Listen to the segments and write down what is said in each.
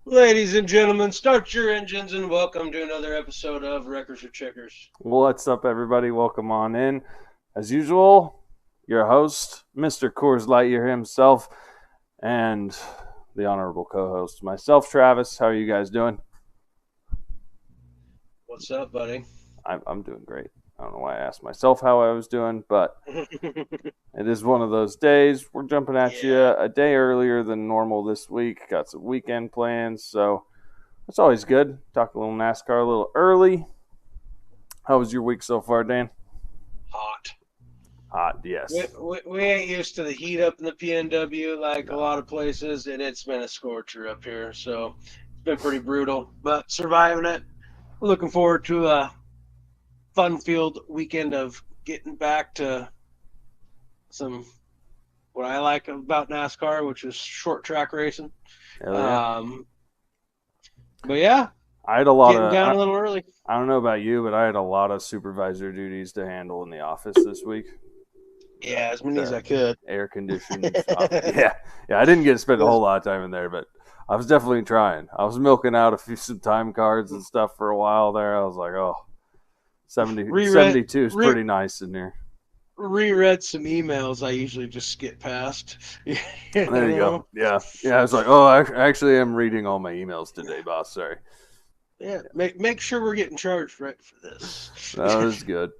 Ladies and gentlemen, start your engines and welcome to another episode of Wreckers or Checkers. What's up, everybody? Welcome on in. As usual, your host, Mr. Coors Lightyear himself, and the honorable co-host, myself, Travis. How are you guys doing? What's up, buddy? I'm doing great. I don't know why I asked myself how I was doing, but it is one of those days. We're jumping at you Yeah. a day earlier than normal this week. Got some weekend plans, so it's always good. Talk a little NASCAR a little early. How was your week so far, Dan? Hot. Hot, We, yes. we ain't used to the heat up in the PNW like a No. lot of places, and it's been a scorcher up here, so it's been pretty brutal, but surviving it. Looking forward to a fun-filled weekend of getting back to some what I like about NASCAR, which is short track racing. Hell yeah. Um, but yeah, I had a lot getting of. down a little early. I don't know about you, but I had a lot of supervisor duties to handle in the office this week. Yeah, as many as I The could. air conditioned stuff. Yeah. I didn't get to spend a whole lot of time in there, but I was definitely trying. I was milking out some time cards and stuff for a while there. I was like, oh, Reread, 72 is re, pretty nice in here. reread some emails I usually just skip past. you There you know? go. Yeah. I was like, oh, I actually am reading all my emails today, boss. Sorry. Yeah, make sure we're getting charged right for this. That was good.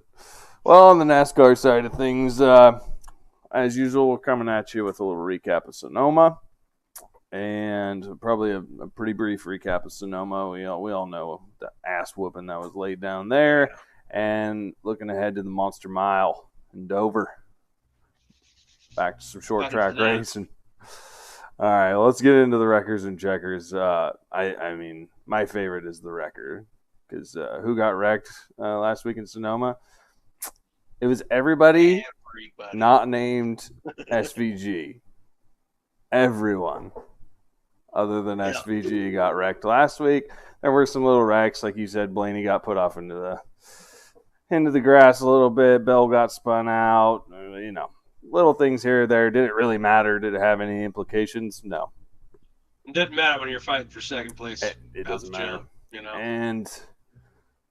Well, on the NASCAR side of things, as usual, we're coming at you with a little recap of Sonoma, and probably a pretty brief recap of Sonoma. We all know the ass whooping that was laid down there, and looking ahead to the Monster Mile in Dover. Back to some short Excited for track that. racing. All right, let's get into the wreckers and checkers. I mean, my favorite is the wrecker because who got wrecked last week in Sonoma? It was everybody Everybody. not named SVG. Everyone other than Yeah. SVG got wrecked last week. There were some little wrecks, like you said. Blaney got put off into the grass a little bit. Bell got spun out. Little things here or there. Did it really matter? Did it have any implications? No, It doesn't matter when you're fighting for second place it out doesn't the matter. jump. And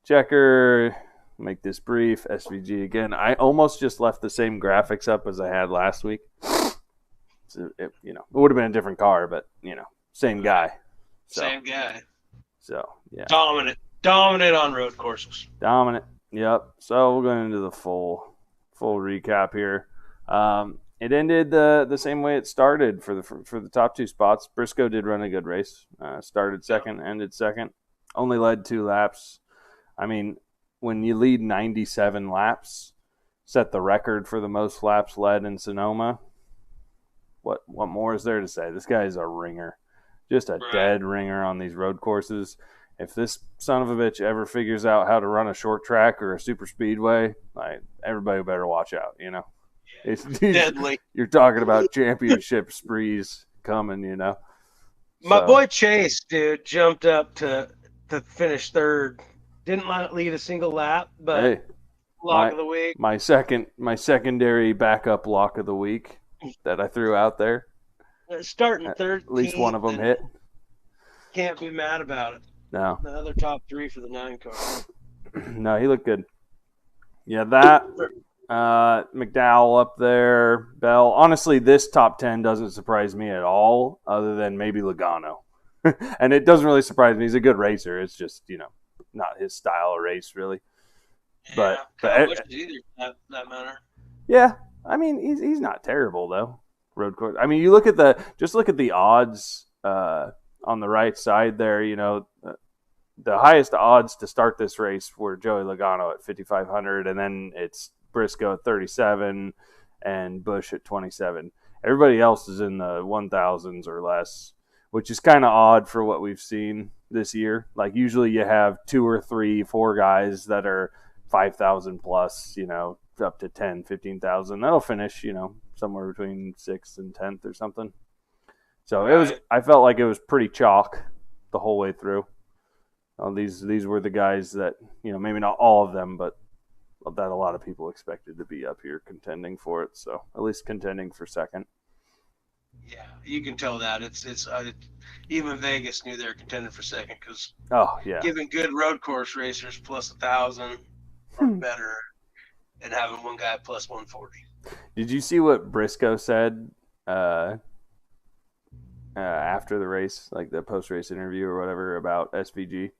checker, make this brief. SVG again. I almost just left the same graphics up as I had last week. So it would have been a different car, but same guy. So, Same guy. yeah, Dominant on road courses. dominant. Yep. So we're going into the full recap here. It ended the same way it started for the top two spots. Briscoe did run a good race. Started second, ended second. Only led 2 laps. I mean, when you lead 97 laps, set the record for the most laps led in Sonoma. What more is there to say? This guy is a ringer, just a dead ringer on these road courses. If this son of a bitch ever figures out how to run a short track or a super speedway, like everybody better watch out. Deadly. You're talking about championship sprees coming. My So boy Chase, dude, jumped up to finish third. Didn't lead a single lap, but hey, lock my of the week. my secondary backup lock of the week that I threw out there. Starting At least 13th, one of them and hit. can't be mad about it. No, Another top 3 for the 9 car. no, he looked good. Yeah, that McDowell up there, Bell. Honestly, this top 10 doesn't surprise me at all, other than maybe Logano. And it doesn't really surprise me. He's a good racer. It's just, not his style of race, really. Yeah, Kyle Busch is either that matter. Yeah, I mean, he's not terrible, though. Road course. I mean, you look at the odds on the right side there, the highest odds to start this race were Joey Logano at 5,500, and then it's Briscoe at 37 and Busch at 27. Everybody else is in the 1,000s or less, which is kind of odd for what we've seen this year. Like usually you have 2 or 3, 4 guys that are 5,000 plus, up to 10, 15,000. That'll finish, somewhere between 6th and 10th or something. So I felt like it was pretty chalk the whole way through. These were the guys that, maybe not all of them, but that a lot of people expected to be up here contending for it. So at least contending for second. Yeah, you can tell that even Vegas knew they were contending for second because Oh yeah. giving good road course racers plus 1,000 or better, and having one guy plus 140. Did you see what Briscoe said uh, after the race, like the post race interview or whatever about SVG?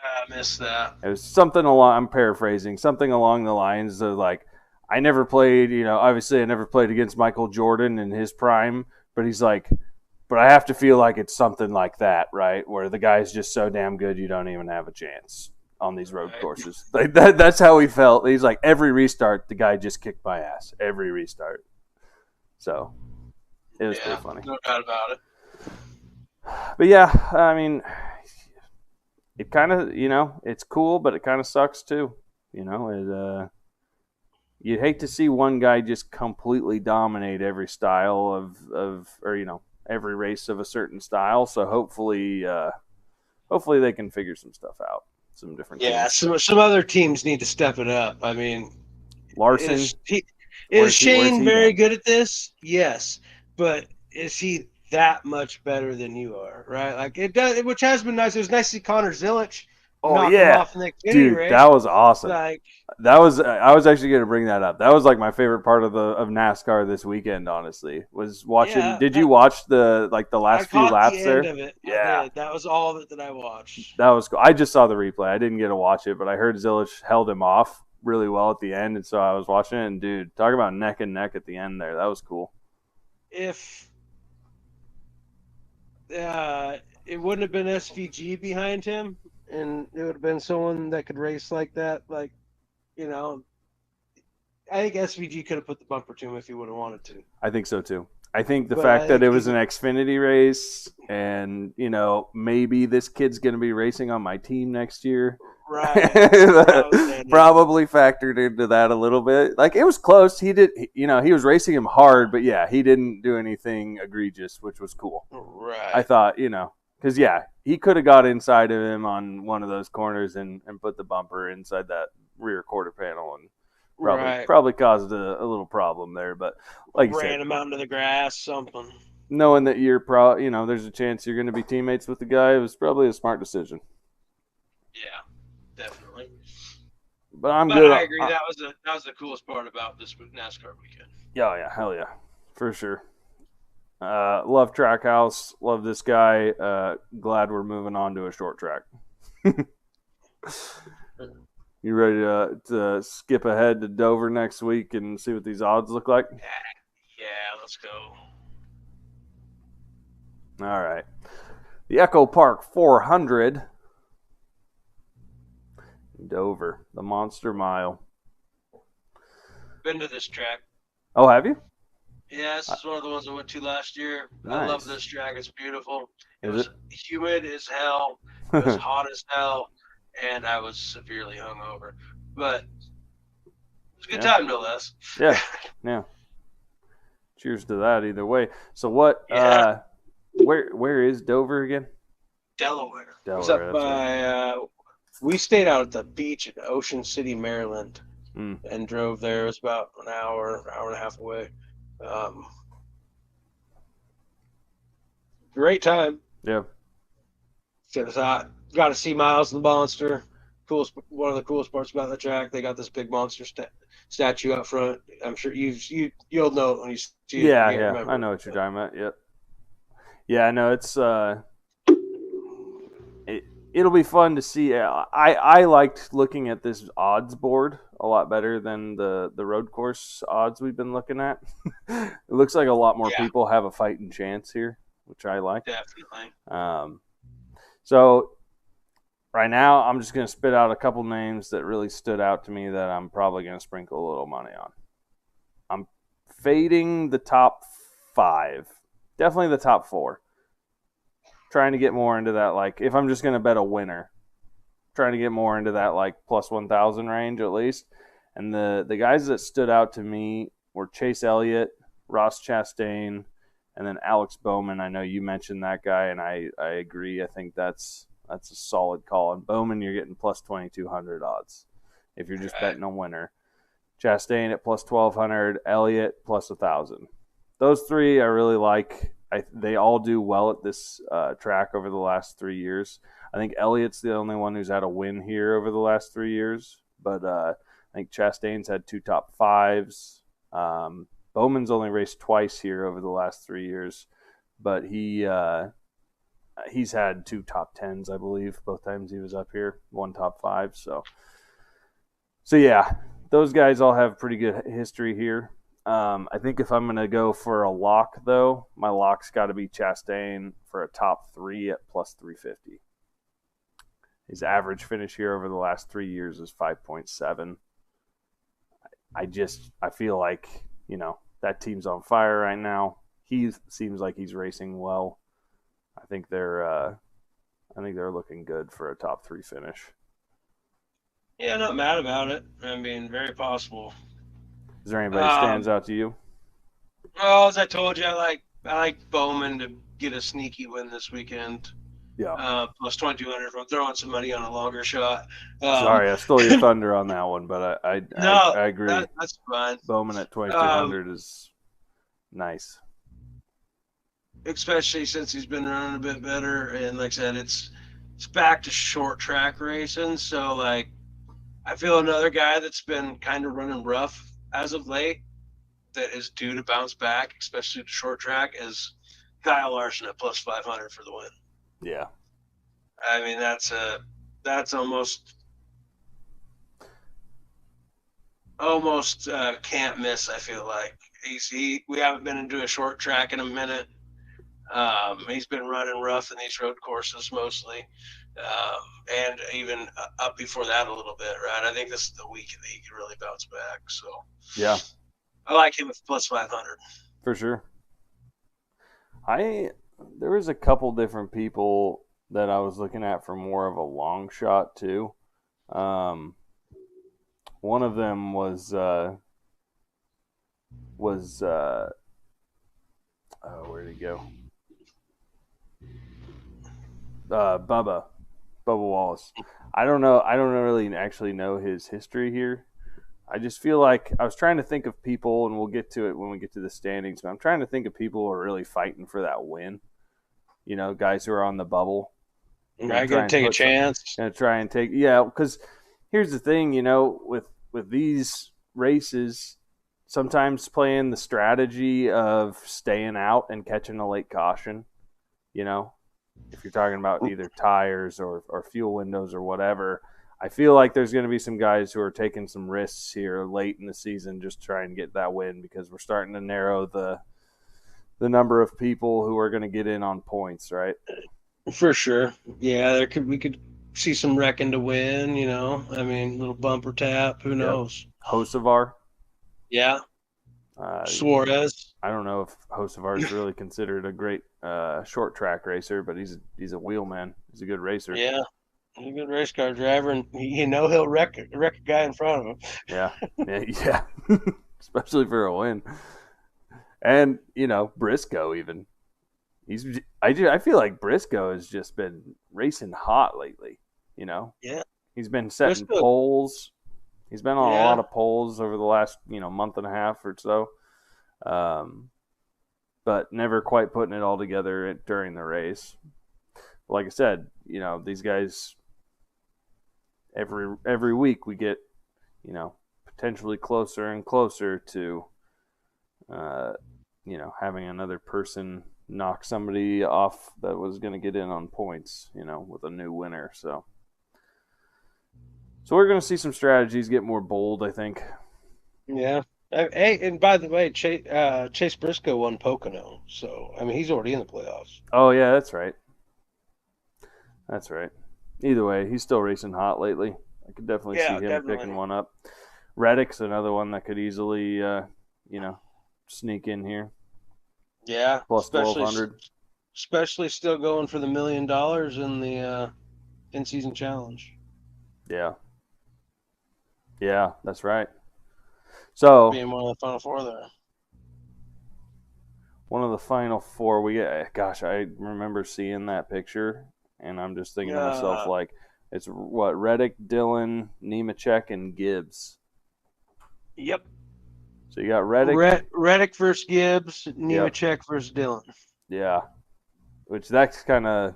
I missed that. It was something along. I'm paraphrasing something along the lines of like, I never played. Obviously, I never played against Michael Jordan in his prime, but he's like, but I have to feel like it's something like that, right? Where the guy's just so damn good, you don't even have a chance on these road Right. courses. Like that's how he felt. He's like, every restart, the guy just kicked my ass. Every restart. So it was Yeah, pretty funny. no doubt about it. But yeah, I mean, it kind of, it's cool, but it kind of sucks too. You'd hate to see one guy just completely dominate every style or every race of a certain style. So hopefully they can figure some stuff out. Some different Yeah, teams. some other teams need to step it up. I mean, Larson, is he is where's Shane he very been? good at this? Yes, but is he that much better than you are? Right? Like it does, which has been nice. It was nice to see Connor Zilic Oh knock him yeah, off in the Xfinity dude, that race. was awesome. Like, I was actually going to bring that up. That was like my favorite part of NASCAR this weekend. Honestly, was watching. yeah, Did you watch the I last few caught the laps end there? of it. I Yeah, did. That was all of it that I watched. that was cool. I just saw the replay. I didn't get to watch it, but I heard Zilich held him off really well at the end, and so I was watching it. And dude, talk about neck and neck at the end there. That was cool. If it wouldn't have been SVG behind him, and it would have been someone that could race like that, like you know, I think SVG could have put the bumper to him if he would have wanted to. I think so too. I think the But fact I that think it he was an would. Xfinity race, and maybe this kid's going to be racing on my team next year, Right. Notwithstanding. probably factored into that a little bit. Like it was close. He was racing him hard, but yeah, he didn't do anything egregious, which was cool. I Right. thought, because yeah, he could have got inside of him on one of those corners and put the bumper inside that rear quarter panel and Right. probably caused a little problem there. But like you said, Ran him out into the grass, something. knowing that there's a chance you're going to be teammates with the guy, it was probably a smart decision. Yeah, definitely. But I'm But good. I agree. That was the coolest part about this NASCAR weekend. Yeah, hell yeah, for sure. Love Trackhouse. Love this guy. Glad we're moving on to a short track. You ready to skip ahead to Dover next week and see what these odds look like? Yeah, let's go. All right. The Echo Park 400. Dover, the Monster Mile. Been to this track. Oh, have you? Yeah, this is one of the ones I went to last year. I love Nice. this track. It's beautiful. It Is was it? humid as hell. It was hot as hell, and I was severely hungover. But it was a good Yeah. time, no less. Yeah. Yeah. Cheers to that either way. So what Yeah, where is Dover again? Delaware. It was Delaware, up that's right. by. We stayed out at the beach in Ocean City, Maryland, Mm, and drove there. It was about an hour and a half away. Um, Great time. yeah. It was hot. Got to see Miles the Monster. Coolest, one of the coolest parts about the track. They got this big monster statue out front. I'm sure you'll know it when you see it. If Yeah, you can't yeah. I remember. know what you're talking about. Yep. Yeah, no, it's it'll be fun to see. I liked looking at this odds board a lot better than the road course odds we've been looking at. It looks like a lot more Yeah, people have a fighting chance here, which I like. definitely. Um, so right now, I'm just going to spit out a couple names that really stood out to me that I'm probably going to sprinkle a little money on. I'm fading the top 5, definitely the top 4. Trying to get more into that, like if I'm just going to bet a winner, trying to get more into that like plus 1,000 range at least. And the guys that stood out to me were Chase Elliott, Ross Chastain, and then Alex Bowman. I know you mentioned that guy, and I agree. I think that's a solid call. And Bowman, you're getting plus 2,200 odds if you're just Right. betting a winner. Chastain at plus 1,200, Elliott plus 1,000. those three I really like. They all do well at this track over the last 3 years. I think Elliott's the only one who's had a win here over the last 3 years, but I think Chastain's had 2 top 5s. Bowman's only raced twice here over the last 3 years, but he's had 2 top 10s, I believe, both times he was up here, 1 top 5. So yeah, those guys all have pretty good history here. I think if I'm going to go for a lock, though, my lock's got to be Chastain for a top 3 at plus 350. His average finish here over the last 3 years is 5.7. I feel like, that team's on fire right now. He seems like he's racing well. I think they're looking good for a top 3 finish. Yeah, not mad about it. I mean, very possible. Is there anybody stands out to you? Well, as I told you, I like Bowman to get a sneaky win this weekend. Yeah. Plus 2,200. I'm throwing some money on a longer shot. Sorry, I stole your thunder on that one, but I agree. That's fine. Bowman at 2,200 is nice, especially since he's been running a bit better. And like I said, it's back to short track racing. So like, I feel another guy that's been kind of running rough as of late that is due to bounce back, especially to short track, is Kyle Larson at plus 500 for the win. Yeah. I mean, that's almost can't miss. I feel like we haven't been into a short track in a minute. He's been running rough in these road courses mostly, and even up before that a little bit, right? I think this is the week that he can really bounce back. So yeah, I like him with plus 500 for sure. There was a couple different people that I was looking at for more of a long shot too. One of them was where'd he go? Bubba Wallace. I don't know. I don't really actually know his history here. I just feel like I was trying to think of people, and we'll get to it when we get to the standings, but I'm trying to think of people who are really fighting for that win. Guys who are on the bubble. I'm going to take a chance. Going to try and take, because here's the thing, with these races, sometimes playing the strategy of staying out and catching a late caution, if you're talking about either tires or fuel windows or whatever, I feel like there's going to be some guys who are taking some risks here late in the season just trying to get that win, because we're starting to narrow the number of people who are going to get in on points, right? For sure. Yeah, we could see some wrecking to win, I mean, little bumper tap, who knows? Hocevar. Yeah. Suarez. I don't know if Hocevar is really considered a great short track racer, but he's a wheelman. He's a good racer. Yeah. He's a good race car driver, and he'll wreck a guy in front of him. Yeah. Especially for a win. And Briscoe even. I feel like Briscoe has just been racing hot lately. Yeah. He's been setting poles. He's been on a lot of poles over the last month and a half or so, but never quite putting it all together during the race. Like I said, these guys. Every week we get, potentially closer and closer to, having another person knock somebody off that was going to get in on points, with a new winner. So we're going to see some strategies get more bold, I think. Yeah. Hey, and by the way, Chase Briscoe won Pocono, so I mean he's already in the playoffs. Oh yeah, that's right. That's right. Either way, he's still racing hot lately. I could definitely see him picking one up. Reddick's another one that could easily, sneak in here. Yeah, plus 1,200. Especially still going for the $1 million in the in-season challenge. Yeah, that's right. So being one of the final four there. One of the final four. I remember seeing that picture, and I'm just thinking to myself, like, it's what, Reddick, Dillon, Nemechek, and Gibbs. Yep. So you got Reddick. Reddick versus Gibbs, Yep. Nemechek versus Dillon. Yeah. Which that's kind of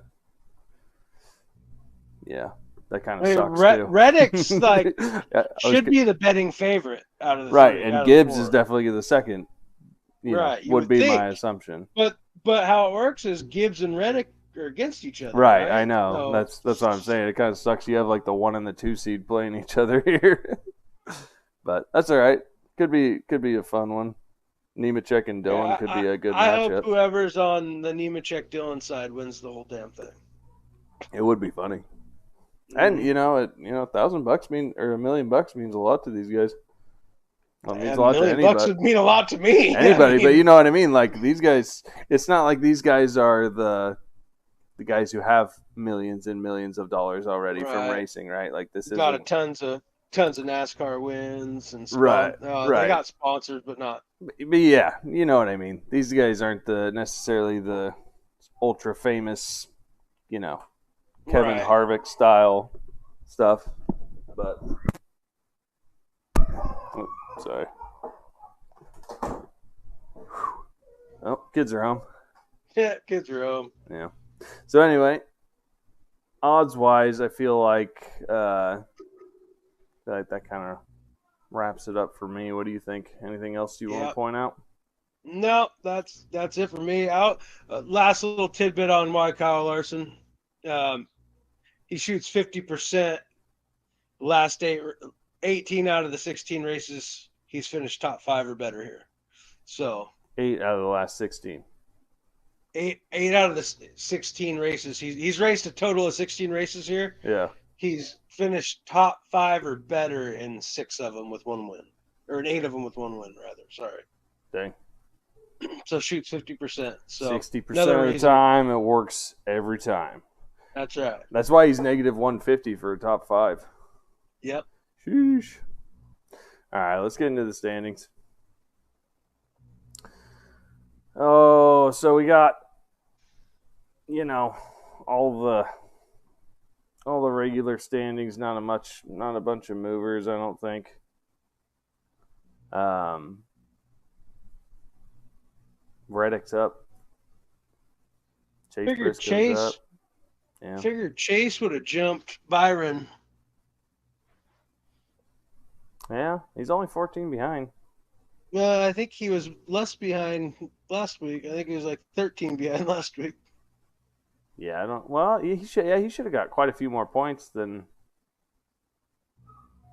yeah. That kind of I mean, sucks too. Reddick's like Yeah, should be the betting favorite out of the right, three, and out of the Gibbs is four. definitely the second. Right, you Would would be my think, assumption. but how it works is Gibbs and Reddick are against each other, Right, I right? know. So That's what I'm saying. It kind of sucks. You have like the 1 and the 2 seed playing each other here, but that's all right. Could be a fun one. Nemechek and Dillon yeah, could be a good I hope matchup. whoever's on the Nemechek Dillon side wins the whole damn thing. It would be funny, and Mm-hmm. $1,000 mean or $1,000,000 means a lot to these guys. Well, it means A a lot to million bucks anybody. would mean a lot to me. I Anybody, but mean, you know what I mean. Like these guys, it's not like these guys are the guys who have millions and millions of dollars already from right? racing, right? Like this Got a isn't tons of NASCAR wins and right, they right. got sponsors, but not But yeah, you know what I mean. These guys aren't necessarily the ultra famous, you know, Kevin right. Harvick style stuff. But oh, sorry. Oh, kids are home. Yeah, kids are home. Yeah. So anyway, odds wise, I feel like that kind of wraps it up for me. What do you think? Anything else you want to Yeah. point out? No, that's it for me. Out. Last little tidbit on why Kyle Larson. Um, he shoots 50%. Last 18 out of the 16 races, he's finished top 5 or better here. So 8 out of the last 16. eight out of the 16 races, he's raced a total of 16 races here. Yeah. He's finished top 5 or better in 6 of them with 1 win, or in 8 of them with 1 win rather. Sorry. Dang. So shoots 50%. So 60% another of the reason. time, it works every time. That's right. That's why he's negative 150 for a top 5. Yep. Sheesh. All right, let's get into the standings. Oh, so we got, all the regular standings. Not a bunch of movers. I don't think. Reddick's up. Briscoe's up. Yeah. Figured Chase would have jumped Byron. Yeah, he's only 14 behind. I think he was less behind last week. I think he was like 13 behind last week. Yeah, I don't. Well, he should. Yeah, he should have got quite a few more points than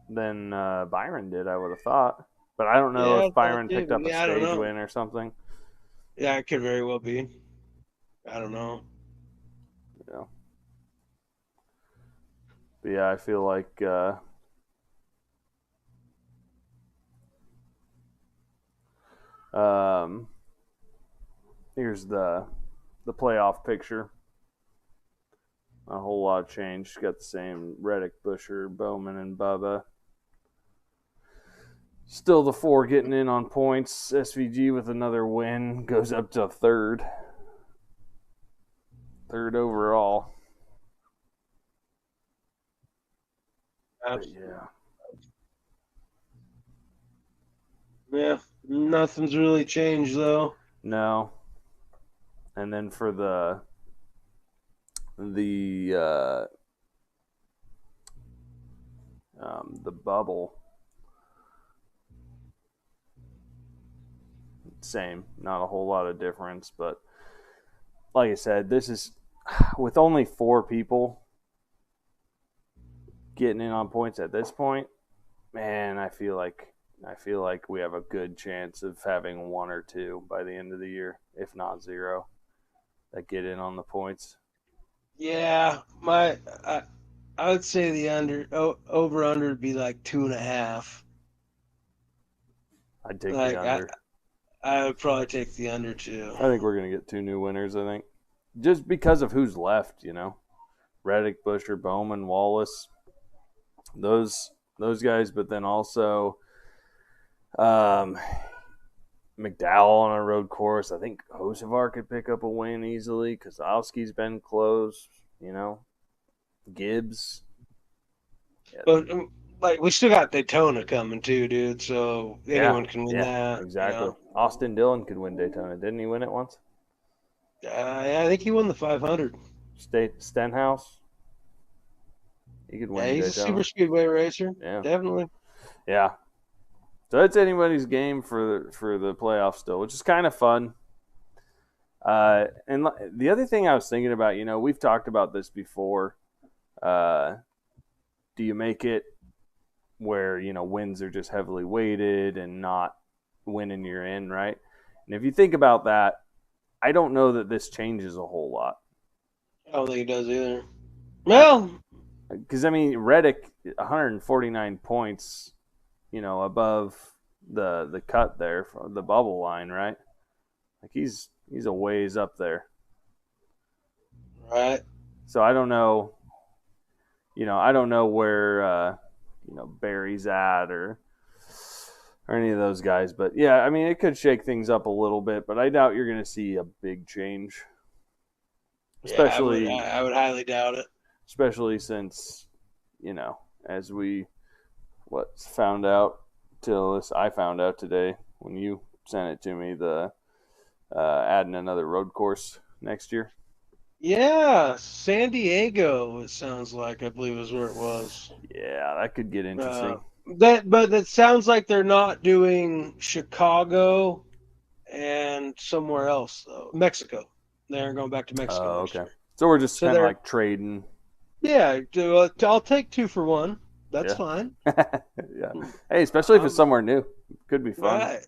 Byron did. I would have thought, but I don't know if Byron picked up a stage win or something. Yeah, it could very well be. I don't know. Yeah. But yeah, I feel like here's the playoff picture. A whole lot of change. Got the same Reddick, Busher, Bowman, and Bubba. Still the 4 getting in on points. SVG with another win goes up to third. Third overall. Yeah. Yeah, nothing's really changed though. No. And then for the bubble, same, not a whole lot of difference, but like I said, this is with only 4 people getting in on points at this point. Man, I feel like we have a good chance of having 1 or 2 by the end of the year, if not 0, that get in on the points. Yeah, I would say the over under would be like 2.5. I'd take the under. I would probably take the under too. I think we're gonna get 2 new winners. I think just because of who's left, Reddick, Busher, Bowman, Wallace, those guys, but then also McDowell on a road course. I think Hocevar could pick up a win easily. Kozlowski's been close. Gibbs. But like we still got Daytona coming too, dude. So Yeah, anyone can win yeah, that. You exactly. know, Austin Dillon could win Daytona. Didn't he win it once? yeah, I think he won the 500. State Stenhouse, he could Yeah, win he's a Daytona. super speedway racer, Yeah, definitely. yeah. So it's anybody's game for the playoffs still, which is kind of fun. And the other thing I was thinking about, we've talked about this before. Uh, do you make it where wins are just heavily weighted and not winning you're in, right? And if you think about that, I don't know that this changes a whole lot. I don't think he does either. I Well, Because I mean Reddick 149 points, above the cut there from the bubble line, right? Like he's a ways up there. right. So I don't know, I don't know where Barry's at or any of those guys, but yeah, I mean it could shake things up a little bit, but I doubt you're going to see a big change, Yeah, I would. especially I would highly doubt it. especially since as we what found out till this I found out today when you sent it to me the adding another road course next year. Yeah, San Diego. It sounds like I believe is where it was. Yeah, that could get Uh, interesting. but that sounds like they're not doing Chicago and somewhere else though. Mexico. They're going back to Mexico Oh, next okay. year. So we're just So kind of they're like trading. yeah. I'll take 2 for 1. That's Yeah. fine. Yeah. Hey, especially if it's Um, somewhere new, could be fun. right.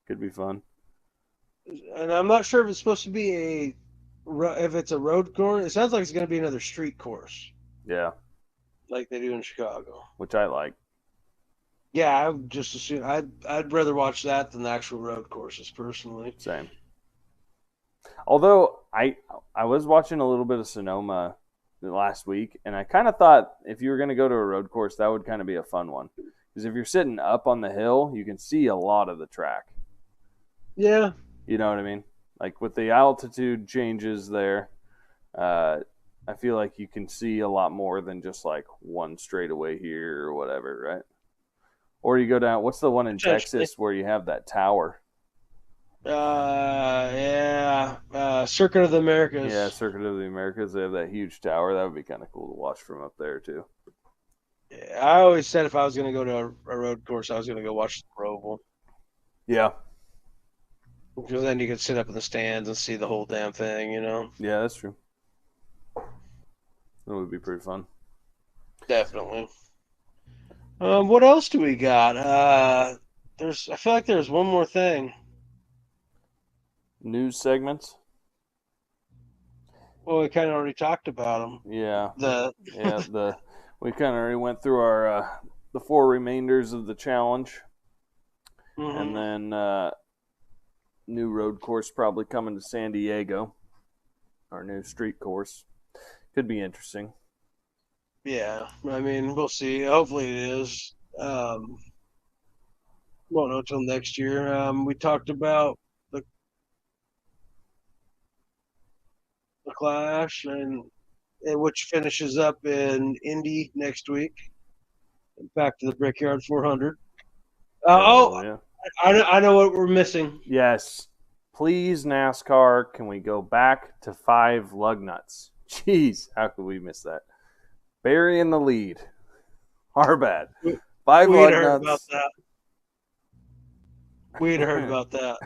Could be fun. And I'm not sure if it's supposed to be if it's a road course. It sounds like it's going to be another street course Yeah, like they do in Chicago. which I like. Yeah, I would just assume I'd rather watch that than the actual road courses personally. Same. Although I was watching a little bit of Sonoma last week, and I kind of thought if you were going to go to a road course, that would kind of be a fun one. Because if you're sitting up on the hill, you can see a lot of the track. Yeah, You know what I mean? Like with the altitude changes there, uh, I feel like you can see a lot more than just like one straightaway here or whatever, right? Or you go down. What's the one in potentially. Texas where you have that tower? Yeah, Circuit of the Yeah, Americas. Circuit of the Americas. They have that huge tower. That would be kind of cool to watch from up there too. Yeah, I always said if I was going to go to a road course, I was going to go watch the Roval Yeah, because then you could sit up in the stands and see the whole damn thing. yeah, that's true. That would be pretty fun. Definitely. What else do we got? I feel like there's one more thing. News segments. Well, we kind of already talked about them. Yeah, The yeah. We kind of already went through our the four remainders of the challenge, and Mhm. then new road course probably coming to San Diego. Our new street course could be interesting. Yeah, I mean, we'll see. Hopefully, it is. Won't know until next year. We talked about the, the Clash and which finishes up in Indy next week. Back to the Brickyard 400. Oh yeah. I know what we're missing. Yes. Please, NASCAR, can we go back to 5 lug nuts? Jeez, how could we miss that? Barry in the lead. Our bad. We, 5 we'd lug heard about nuts. that. We'd heard about that.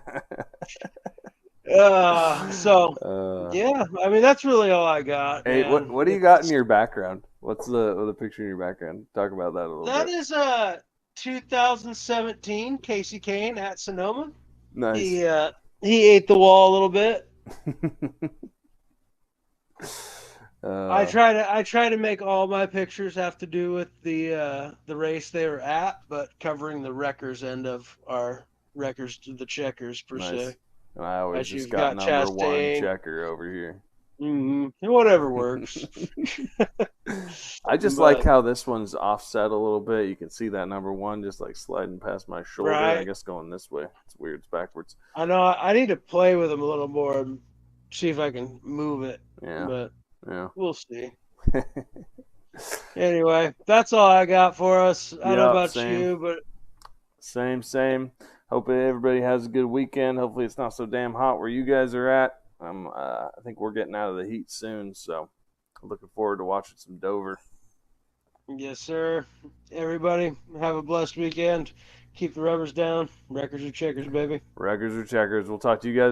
So uh, yeah, I mean that's really all I got, hey, what man. what do you got in your background? What's the picture in your background? Talk about that a little That bit. is 2017 Casey Kane at Sonoma. Nice. He ate the wall a little bit. uh, I try to make all my pictures have to do with the race they were at, but covering the wreckers end of our wreckers to the checkers per nice. se. And I always As just you've got got number one Chastain, checker over here. whatever works. I just like But how this one's offset a little bit. You can see that number one just like sliding past my shoulder. I right, guess going this way. It's weird. It's backwards. I know I need to play with them a little more and see if I can move it, Yeah. but Yeah. we'll see. Anyway, that's all I got for us. I don't know Yep, about same, you, but same. Hope everybody has a good weekend. Hopefully, it's not so damn hot where you guys are at. I think we're getting out of the heat soon, so looking forward to watching some Dover. yes, sir. Everybody, have a blessed weekend. Keep the rubbers down. Records or checkers, baby. Records or checkers. We'll talk to you guys